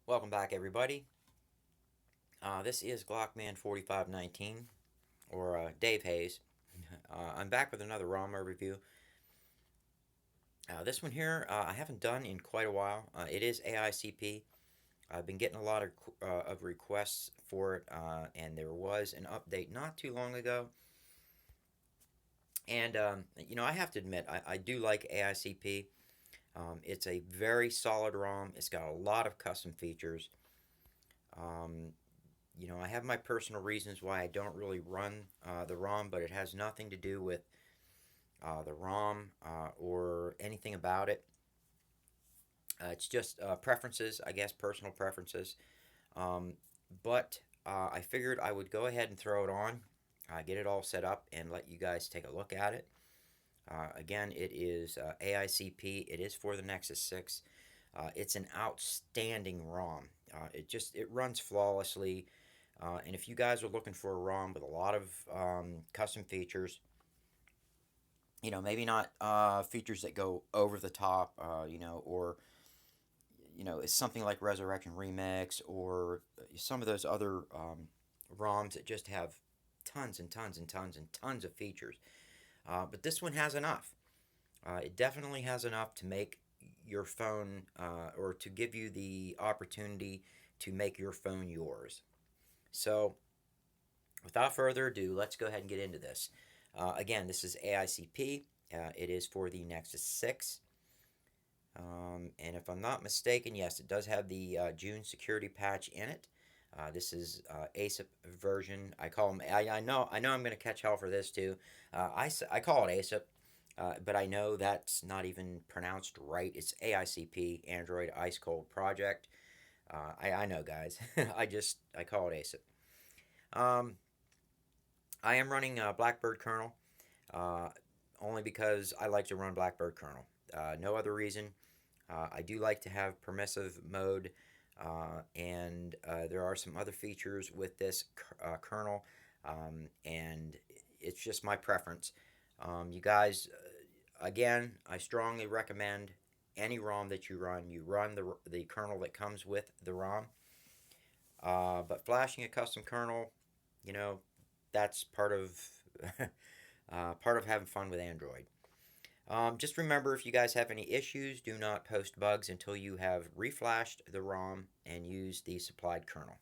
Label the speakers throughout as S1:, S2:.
S1: Welcome back, everybody. This is Glockman4519, or Dave Hayes. I'm back with another ROM review. This one here I haven't done in quite a while. It is Aicp. I've been getting a lot of requests for it, and there was an update not too long ago. And, I have to admit, I do like Aicp. It's a very solid ROM, it's got a lot of custom features. Um, I have my personal reasons why I don't really run the ROM, but it has nothing to do with the ROM or anything about it. It's just preferences, I guess, personal preferences. Um, but I figured I would go ahead and throw it on, get it all set up, and let you guys take a look at it. Again, it is Aicp. It is for the Nexus 6. It's an outstanding ROM. It runs flawlessly. And if you guys are looking for a ROM with a lot of custom features, maybe not features that go over the top, or it's something like Resurrection Remix or some of those other ROMs that just have tons and tons and tons and tons of features. But this one has enough. It definitely has enough to make your phone, or to give you the opportunity to make your phone yours. So, without further ado, let's go ahead and get into this. Again, this is Aicp. It is for the Nexus 6. And if I'm not mistaken, yes, it does have the June security patch in it. This is Aicp version. I call them. I know. I'm going to catch hell for this too. I call it Aicp, but I know that's not even pronounced right. It's Aicp Android Ice Cold Project. I know, guys. I call it Aicp. I am running Blackbird kernel, uh, only because I like to run Blackbird kernel. No other reason. I do like to have permissive mode, and there are some other features with this kernel, and it's just my preference. You guys, again, I strongly recommend any ROM that you run the kernel that comes with the ROM. But flashing a custom kernel, you know, that's part of part of having fun with Android. Just remember, if you guys have any issues, do not post bugs until you have reflashed the ROM and used the supplied kernel.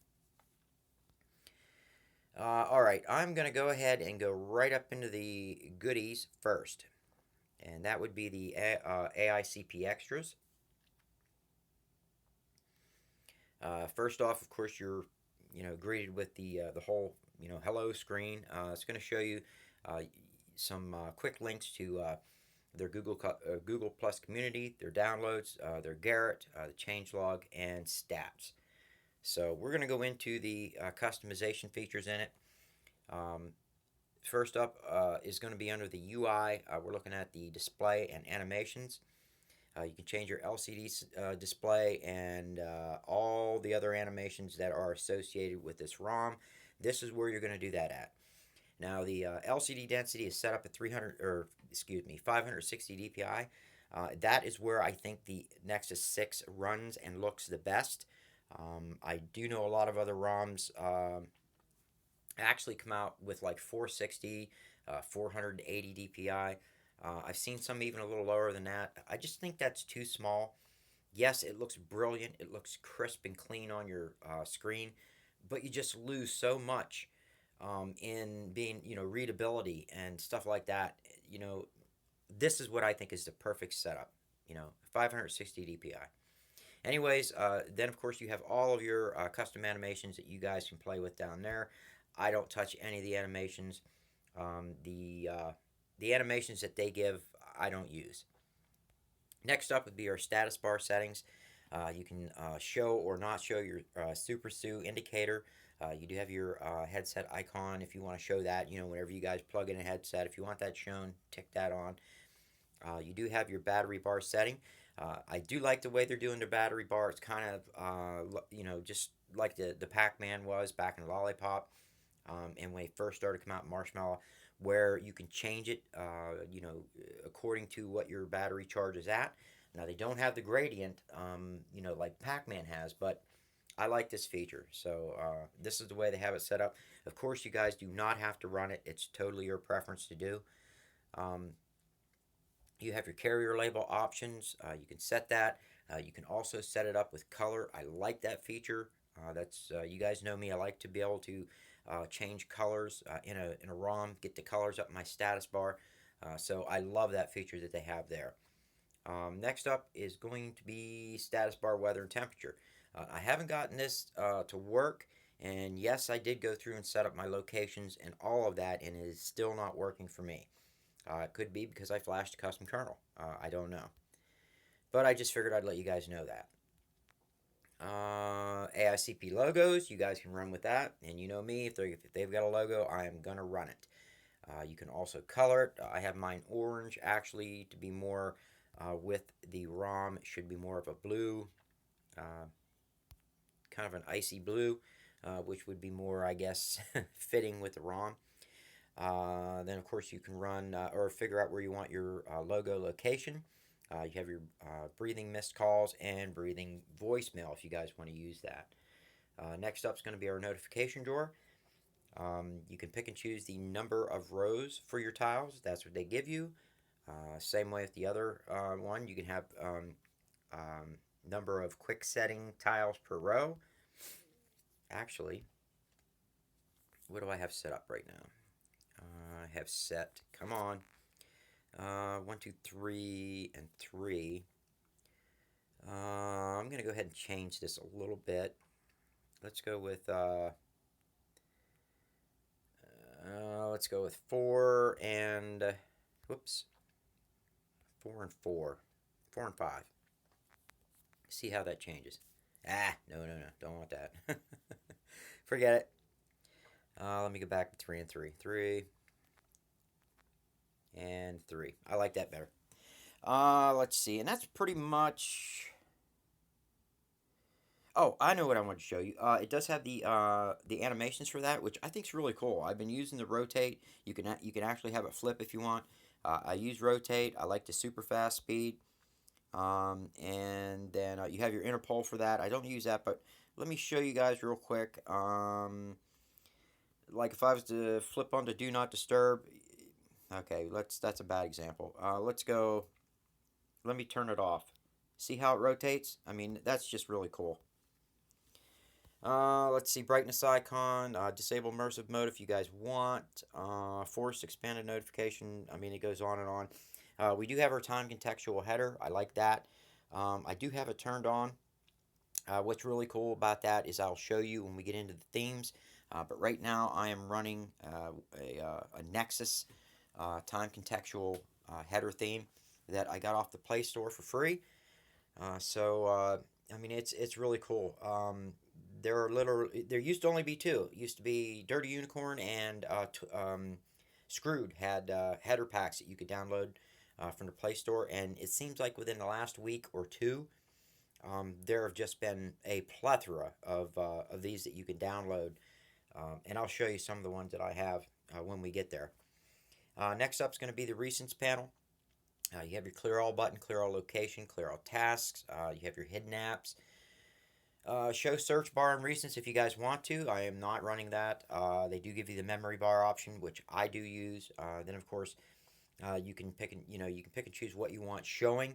S1: Alright, I'm going to go ahead and go right up into the goodies first. And that would be the Aicp Extras. First off, of course, you're greeted with the whole hello screen. It's going to show you some quick links to their Google Plus community, their downloads, their Garrett, the changelog, and stats. So we're going to go into the customization features in it. Um, First up is going to be under the UI. We're looking at the display and animations. You can change your LCD display and all the other animations that are associated with this ROM. This is where you're going to do that at. Now the LCD density is set up at 560 dpi. That is where I think the Nexus 6 runs and looks the best. I do know a lot of other ROMs actually come out with like 460, 480 dpi. I've seen some even a little lower than that. I just think that's too small. Yes, it looks brilliant. It looks crisp and clean on your screen, but you just lose so much in being, readability and stuff like that. This is what I think is the perfect setup. 560 dpi. Anyways, then of course you have all of your custom animations that you guys can play with down there. I don't touch any of the animations. The animations that they give, I don't use. Next up would be our status bar settings. You can show or not show your Super Sue indicator. You do have your headset icon if you want to show that. Whenever you guys plug in a headset, if you want that shown, tick that on. You do have your battery bar setting. I do like the way they're doing their battery bar. It's kind of, just like the Pac-Man was back in Lollipop, and when it first started to come out in Marshmallow, where you can change it, according to what your battery charge is at. Now, they don't have the gradient, like Pac-Man has, but I like this feature. So this is the way they have it set up. Of course, you guys do not have to run it. It's totally your preference to do. Um, you have your carrier label options. You can set that. You can also set it up with color. I like that feature. That's you guys know me. I like to be able to change colors in a ROM. Get the colors up in my status bar. So I love that feature that they have there. Next up is going to be status bar weather and temperature. I haven't gotten this to work, and yes, I did go through and set up my locations and all of that, and it is still not working for me. It could be because I flashed a custom kernel. I don't know. But I just figured I'd let you guys know that. Aicp logos, you guys can run with that. And you know me, if they've got a logo, I am going to run it. You can also color it. I have mine orange actually to be more with the ROM. It should be more of a blue, kind of an icy blue, which would be more, I guess, fitting with the ROM. Then, of course, you can run or figure out where you want your logo location. You have your breathing missed calls and breathing voicemail if you guys want to use that. Next up is going to be our notification drawer. You can pick and choose the number of rows for your tiles. That's what they give you. Same way with the other one. You can have number of quick setting tiles per row. Actually, what do I have set up right now? I have set, come on, 1, 2, 3, and 3. I'm going to go ahead and change this a little bit. Let's go with 4 and whoops, 4 and 4, 4 and 5. See how that changes. No, don't want that. Forget it. Let me go back to 3 and 3. 3 and 3. I like that better. Let's see, and that's pretty much. Oh, I know what I want to show you. It does have the animations for that, which I think is really cool. I've been using the rotate. You can actually have it flip if you want. I use rotate. I like the super fast speed. And then you have your interpol for that. I don't use that, but let me show you guys real quick. Like if I was to flip on to do not disturb. Okay, that's a bad example. Let's go. Let me turn it off. See how it rotates? I mean, that's just really cool. Let's see, brightness icon, disable immersive mode if you guys want, force expanded notification, I mean, it goes on and on. We do have our time contextual header, I like that. I do have it turned on. What's really cool about that is I'll show you when we get into the themes, but right now I am running a Nexus time contextual header theme that I got off the Play Store for free. I mean, it's really cool. There used to only be two. It used to be Dirty Unicorn and Screwed had header packs that you could download from the Play Store, and it seems like within the last week or two, there have just been a plethora of these that you can download, and I'll show you some of the ones that I have when we get there. Next up is going to be the Recents panel. You have your clear all button, clear all location, clear all tasks. You have your hidden apps. Show search bar and recents if you guys want to. I am not running that. They do give you the memory bar option, which I do use. Then of course, you can pick and choose what you want showing.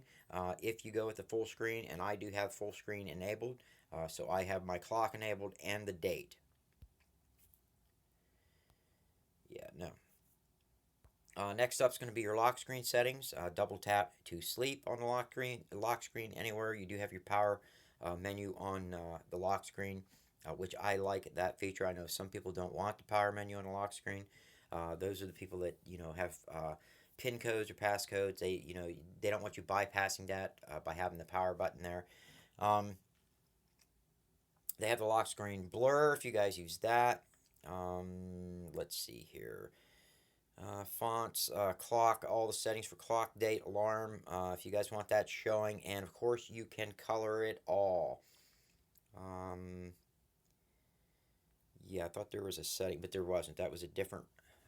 S1: If you go with the full screen, and I do have full screen enabled, so I have my clock enabled and the date. Yeah, no. Next up is going to be your lock screen settings. Double tap to sleep on the lock screen anywhere. You do have your power menu on the lock screen, which I like that feature. I know some people don't want the power menu on the lock screen. Those are the people that have pin codes or passcodes. They don't want you bypassing that by having the power button there. They have the lock screen blur if you guys use that. Let's see here. Fonts, clock, all the settings for clock, date, alarm, if you guys want that showing, and of course you can color it all. Yeah, I thought there was a setting, but there wasn't. That was a different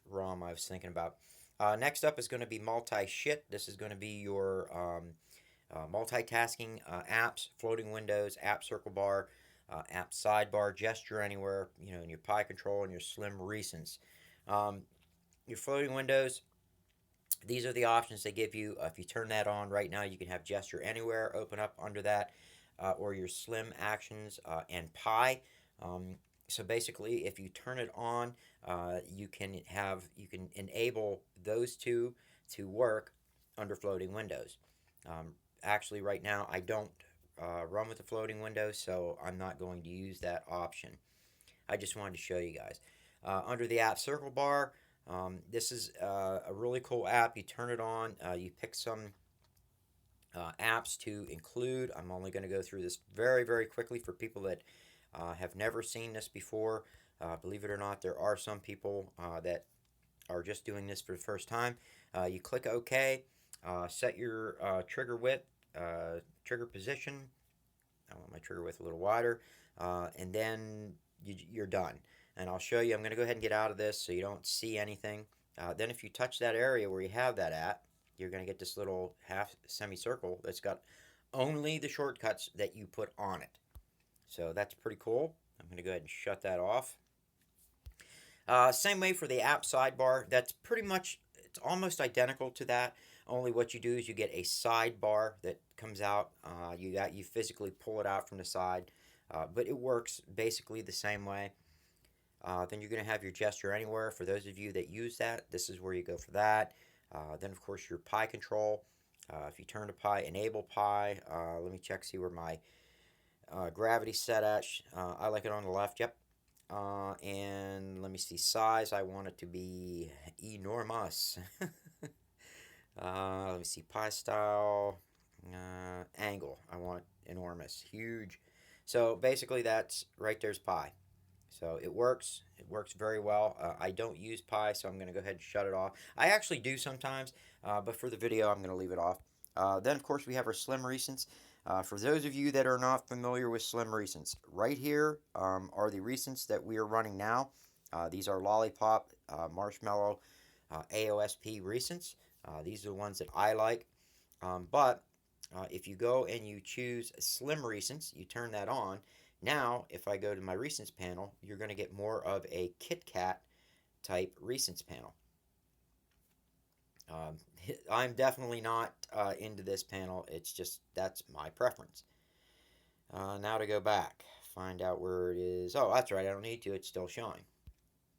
S1: ROM I was thinking about. Next up is going to be multi-shit. This is going to be your multitasking apps, floating windows, app circle bar, app sidebar, gesture anywhere, in your Pi control and your slim recents. Um, your floating windows, these are the options they give you. If you turn that on right now, you can have gesture anywhere open up under that, or your slim actions and Pi. So basically, if you turn it on, you can enable those two to work under floating windows. Actually, right now I don't run with the floating windows, so I'm not going to use that option. I just wanted to show you guys. Under the app circle bar, this is a really cool app. You turn it on, you pick some apps to include. I'm only going to go through this very, very quickly for people that have never seen this before. Believe it or not, there are some people that are just doing this for the first time. You click OK, set your trigger width, trigger position. I want my trigger width a little wider, and then you're done. And I'll show you. I'm going to go ahead and get out of this so you don't see anything. Then if you touch that area where you have that at, you're going to get this little half semicircle that's got only the shortcuts that you put on it. So that's pretty cool. I'm going to go ahead and shut that off. Same way for the app sidebar. That's pretty much, it's almost identical to that. Only what you do is you get a sidebar that comes out. You physically pull it out from the side, but it works basically the same way. Then you're going to have your gesture anywhere. For those of you that use that, this is where you go for that. Then of course your Pi control. If you turn to Pi, enable Pi. Let me check, see where my gravity's set at. I like it on the left. Yep. And let me see, size. I want it to be enormous. Let me see, Pi style, angle. I want enormous, huge. So basically, that's right. There's Pi. So it works. It works very well. I don't use Pi, so I'm going to go ahead and shut it off. I actually do sometimes, but for the video, I'm going to leave it off. Then, of course, we have our slim recents. For those of you that are not familiar with slim recents, right here are the recents that we are running now. These are Lollipop, Marshmallow, AOSP recents. These are the ones that I like. But if you go and you choose slim recents, you turn that on. Now, if I go to my recents panel, you're going to get more of a KitKat type recents panel. I'm definitely not into this panel. It's just, that's my preference. Now to go back, find out where it is. Oh, that's right, I don't need to. It's still showing.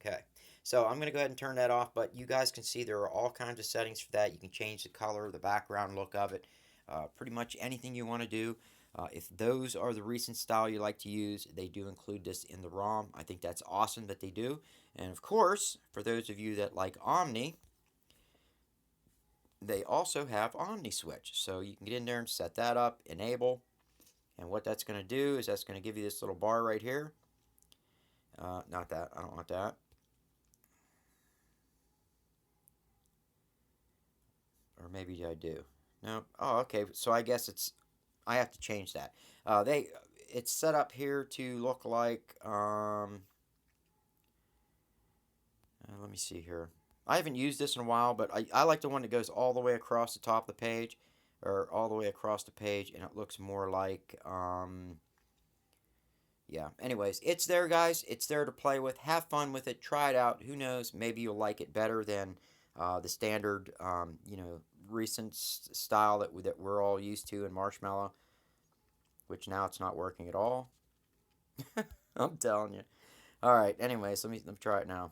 S1: Okay, so I'm going to go ahead and turn that off, but you guys can see there are all kinds of settings for that. You can change the color, the background look of it, pretty much anything you want to do. If those are the recent style you like to use, they do include this in the ROM. I think that's awesome that they do. And of course, for those of you that like Omni, they also have Omni Switch. So you can get in there and set that up, enable. And what that's going to do is that's going to give you this little bar right here. Not that. I don't want that. Or maybe I do. No. Oh, okay. So I guess I have to change that. It's set up here to look like, let me see here. I haven't used this in a while, but I like the one that goes all the way across the top of the page, or all the way across the page, and it looks more like, yeah. Anyways, it's there, guys. It's there to play with. Have fun with it. Try it out. Who knows? Maybe you'll like it better than the standard, recent style that we're all used to in Marshmallow, which now it's not working at all. I'm telling you. All right. Anyways, let me try it now.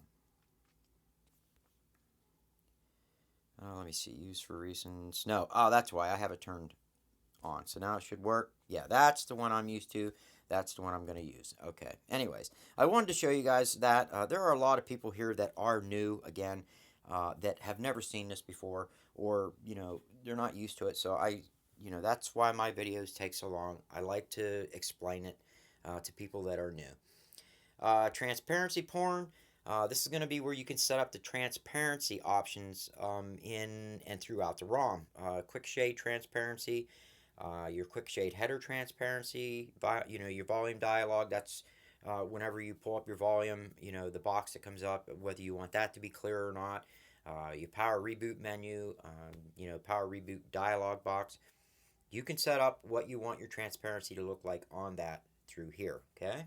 S1: Let me see. Use for recents. No. Oh, that's why I have it turned on. So now it should work. Yeah, that's the one I'm used to. That's the one I'm going to use. Okay. Anyways, I wanted to show you guys that there are a lot of people here that are new, again, that have never seen this before, or, they're not used to it. So that's why my videos take so long. I like to explain it to people that are new. Transparency porn. This is going to be where you can set up the transparency options in and throughout the ROM. Quick shade transparency, your quick shade header transparency, your volume dialog. That's whenever you pull up your volume, the box that comes up, whether you want that to be clear or not. Your power reboot menu, power reboot dialog box. You can set up what you want your transparency to look like on that through here, okay?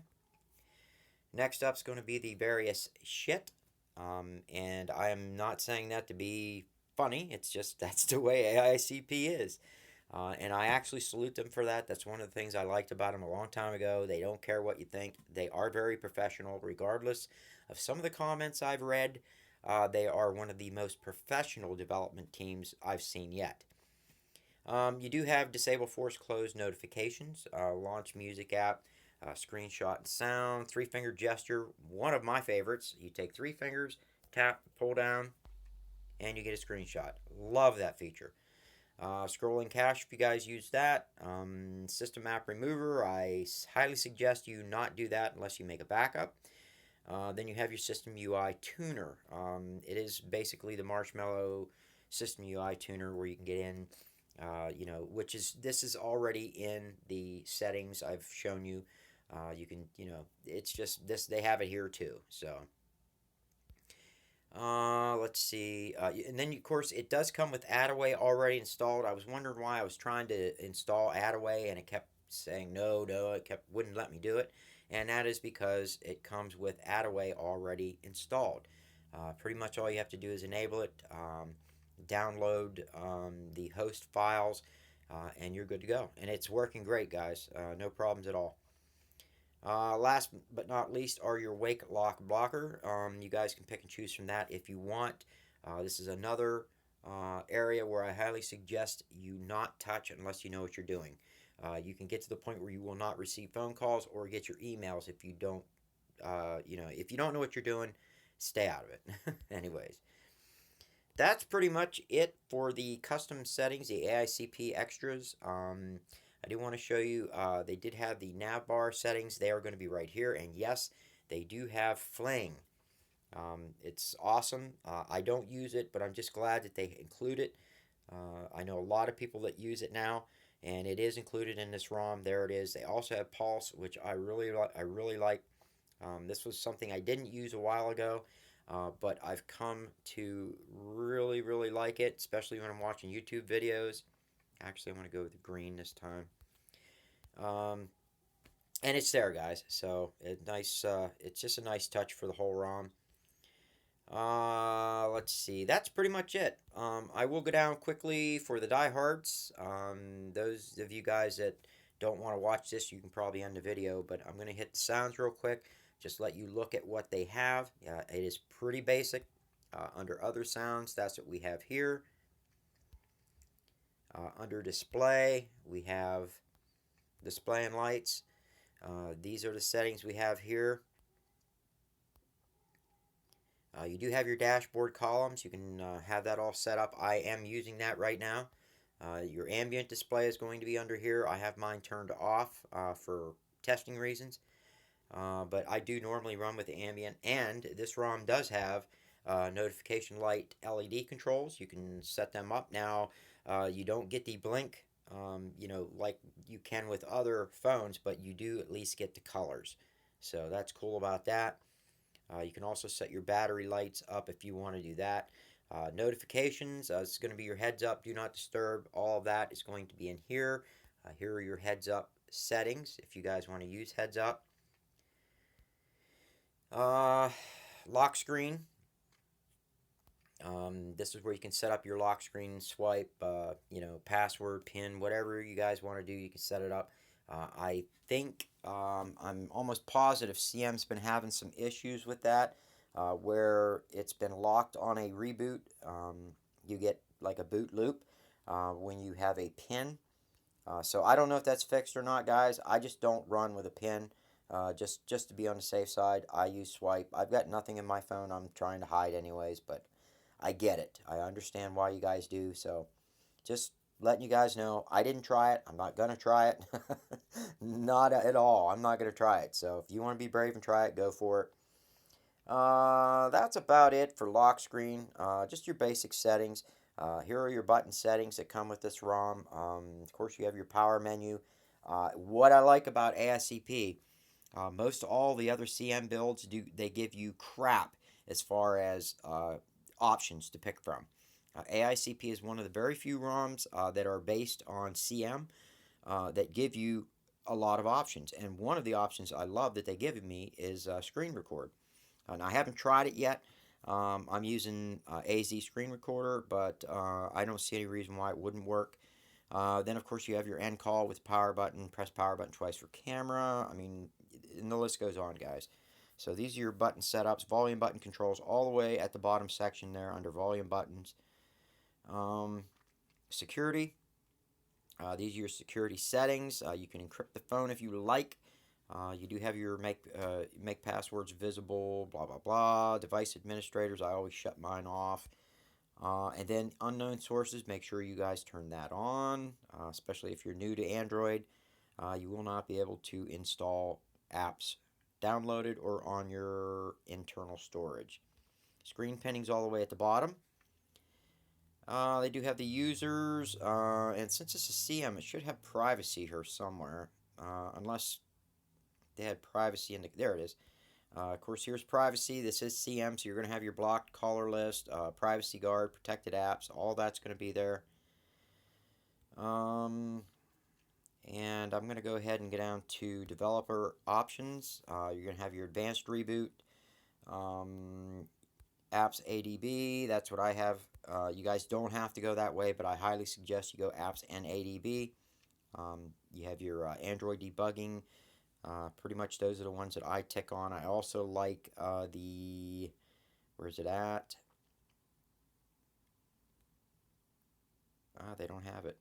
S1: Next up is going to be the various shit. And I am not saying that to be funny. It's just that's the way AICP is. And I actually salute them for that. That's one of the things I liked about them a long time ago. They don't care what you think. They are very professional, regardless of some of the comments I've read. They are one of the most professional development teams I've seen yet. You do have disable force close notifications, launch music app, screenshot and sound, three-finger gesture, one of my favorites. You take three fingers, tap, pull down, and you get a screenshot. Love that feature. Scrolling cache, if you guys use that. System map remover, I highly suggest you not do that unless you make a backup. Then you have your system UI tuner. It is basically the Marshmallow system UI tuner where you can get in, this is already in the settings I've shown you. You can, it's just this, they have it here too. So, let's see. And then, of course, it does come with Attaway already installed. I was wondering why I was trying to install Attaway and it kept saying no, it wouldn't let me do it. And that is because it comes with Attaway already installed. Pretty much all you have to do is enable it, download the host files, and you're good to go. And it's working great, guys. No problems at all. Last but not least are your wake lock blocker. You guys can pick and choose from that if you want. This is another area where I highly suggest you not touch unless you know what you're doing. You can get to the point where you will not receive phone calls or get your emails if you don't, if you don't know what you're doing, stay out of it. Anyways, that's pretty much it for the custom settings, the Aicp Extras. I do want to show you, they did have the Navbar settings. They are going to be right here. And yes, they do have Fling. It's awesome. I don't use it, but I'm just glad that they include it. I know a lot of people that use it now, and it is included in this ROM. There it is. They also have Pulse, which I really like. This was something I didn't use a while ago, but I've come to really like it, especially when I'm watching YouTube videos. Actually, I'm going to go with the green this time. And it's there, guys. So it's just a nice touch for the whole ROM. Let's see. That's pretty much it. I will go down quickly for the diehards. Those of you guys that don't want to watch this, you can probably end the video. But I'm going to hit the sounds real quick. Just let you look at what they have. It is pretty basic. Under other sounds, that's what we have here. Under display, we have display and lights. These are the settings we have here. You do have your dashboard columns. You can have that all set up. I am using that right now. Your ambient display is going to be under here. I have mine turned off for testing reasons. But I do normally run with the ambient. And this ROM does have notification light LED controls. You can set them up. Now, you don't get the blink, like you can with other phones, but you do at least get the colors. So that's cool about that. You can also set your battery lights up if you want to do that. Notifications, it's going to be your heads up, do not disturb. All of that is going to be in here. Here are your heads up settings if you guys want to use heads up. Lock screen. This is where you can set up your lock screen, swipe, password, pin, whatever you guys want to do, you can set it up. I think, I'm almost positive CM's been having some issues with that, where it's been locked on a reboot. You get like a boot loop when you have a pin. So I don't know if that's fixed or not, guys. I just don't run with a pin. Just to be on the safe side, I use swipe. I've got nothing in my phone I'm trying to hide anyways, but I get it. I understand why you guys do, so just letting you guys know, I didn't try it. I'm not going to try it. Not at all. I'm not going to try it. So if you want to be brave and try it, go for it. That's about it for lock screen. Just your basic settings. Here are your button settings that come with this ROM. Of course, you have your power menu. What I like about AICP, most all the other CM builds, they give you crap as far as options to pick from. AICP is one of the very few ROMs that are based on CM that give you a lot of options. And one of the options I love that they give me is screen record. And I haven't tried it yet. I'm using AZ Screen Recorder, but I don't see any reason why it wouldn't work. Then, of course, you have your end call with power button. Press power button twice for camera. I mean, and the list goes on, guys. So these are your button setups. Volume button controls all the way at the bottom section there under volume buttons. Security. These are your security settings. You can encrypt the phone if you like. You do have your make passwords visible, blah, blah, blah. Device administrators, I always shut mine off. And then unknown sources, make sure you guys turn that on, especially if you're new to Android. You will not be able to install apps downloaded or on your internal storage. Screen pinning's all the way at the bottom. They do have the users, and since it's a CM, it should have privacy here somewhere, unless they had privacy in the, there it is. Of course, here's privacy. This is CM, so you're going to have your blocked caller list, privacy guard, protected apps. All that's going to be there. And I'm going to go ahead and get down to developer options. You're going to have your advanced reboot, apps ADB. That's what I have. You guys don't have to go that way, but I highly suggest you go apps and ADB. You have your Android debugging. Pretty much those are the ones that I tick on. I also like the, where's it at? They don't have it.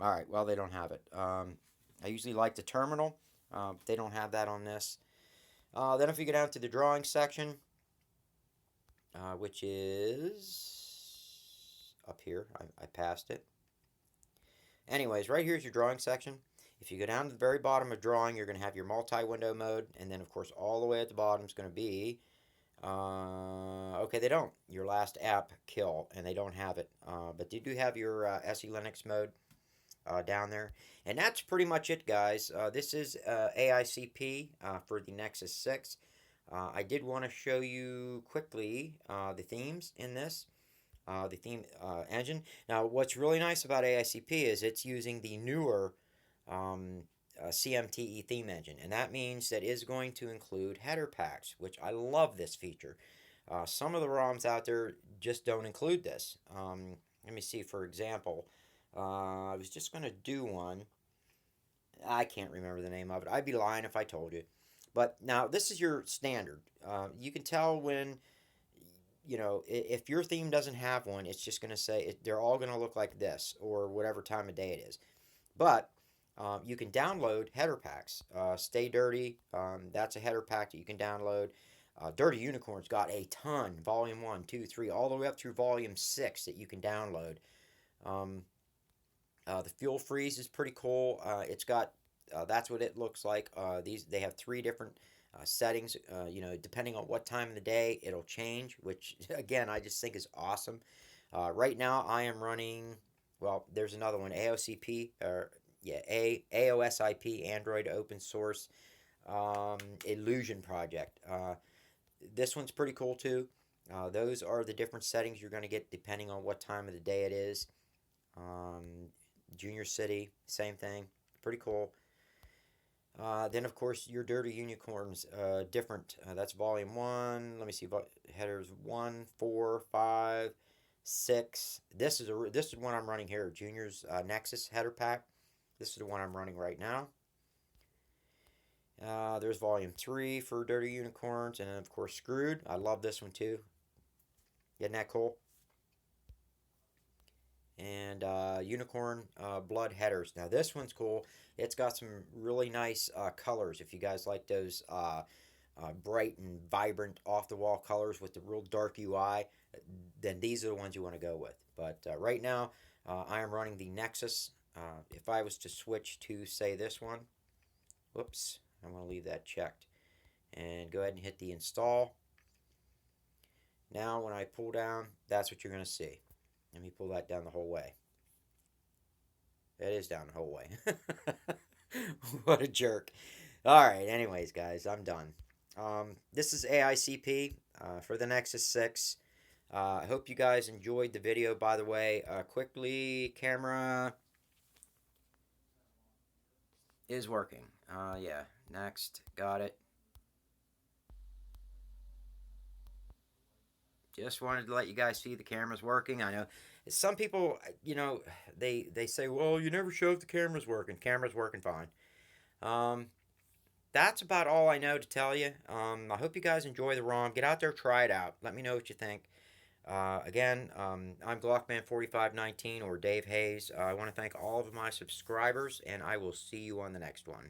S1: Alright, well, they don't have it. I usually like the terminal. They don't have that on this. Then if you go down to the drawing section, which is up here, I passed it. Anyways, right here's your drawing section. If you go down to the very bottom of drawing, you're going to have your multi-window mode, and then of course all the way at the bottom is going to be, okay, they don't, your last app kill, and they don't have it, but they do have your SE Linux mode down there, and that's pretty much it, guys. This is AICP for the Nexus 6. I did want to show you quickly the themes in this. The theme engine. Now, what's really nice about AICP is it's using the newer CMTE theme engine, and that means that is going to include header packs, which I love this feature. Some of the ROMs out there just don't include this. Let me see, for example, I was just going to do one. I can't remember the name of it. I'd be lying if I told you. But now, this is your standard. You can tell when, you know, if your theme doesn't have one, it's just going to say they're all going to look like this or whatever time of day it is. But you can download header packs. Stay Dirty, that's a header pack that you can download. Dirty Unicorn's got a ton, volume 1, 2, 3, all the way up through volume 6 that you can download. The Fuel Freeze is pretty cool. It's got, that's what it looks like. They have 3 different settings. You know, depending on what time of the day, it'll change, which again I just think is awesome. Right now I am running, well, there's another one, AOCP, or yeah, AOSIP, Android Open Source Illusion Project. This one's pretty cool too. Those are the different settings you're going to get depending on what time of the day it is. Junior City, same thing, pretty cool. Then, of course, your Dirty Unicorns, different. That's volume 1. Let me see. Headers 1, 4, 5, 6. This is one I'm running here. Junior's Nexus header pack. This is the one I'm running right now. There's volume 3 for Dirty Unicorns. And then, of course, Screwed. I love this one, too. Isn't that cool? And Unicorn Blood headers. Now this one's cool. It's got some really nice colors. If you guys like those bright and vibrant off-the-wall colors with the real dark UI, then these are the ones you want to go with. But right now, I am running the Nexus. If I was to switch to, say, this one, whoops, I'm going to leave that checked. And go ahead and hit the install. Now when I pull down, that's what you're going to see. Let me pull that down the whole way. It is down the whole way. What a jerk. Alright, anyways, guys, I'm done. This is AICP for the Nexus 6. I hope you guys enjoyed the video, by the way. Quickly, camera is working. Yeah, next, got it. Just wanted to let you guys see the camera's working. I know some people, they say, well, you never show if the camera's working. Camera's working fine. Um, that's about all I know to tell you. I hope you guys enjoy the ROM. Get out there, try it out. Let me know what you think. Again, I'm Glockman4519 or Dave Hayes. I want to thank all of my subscribers, and I will see you on the next one.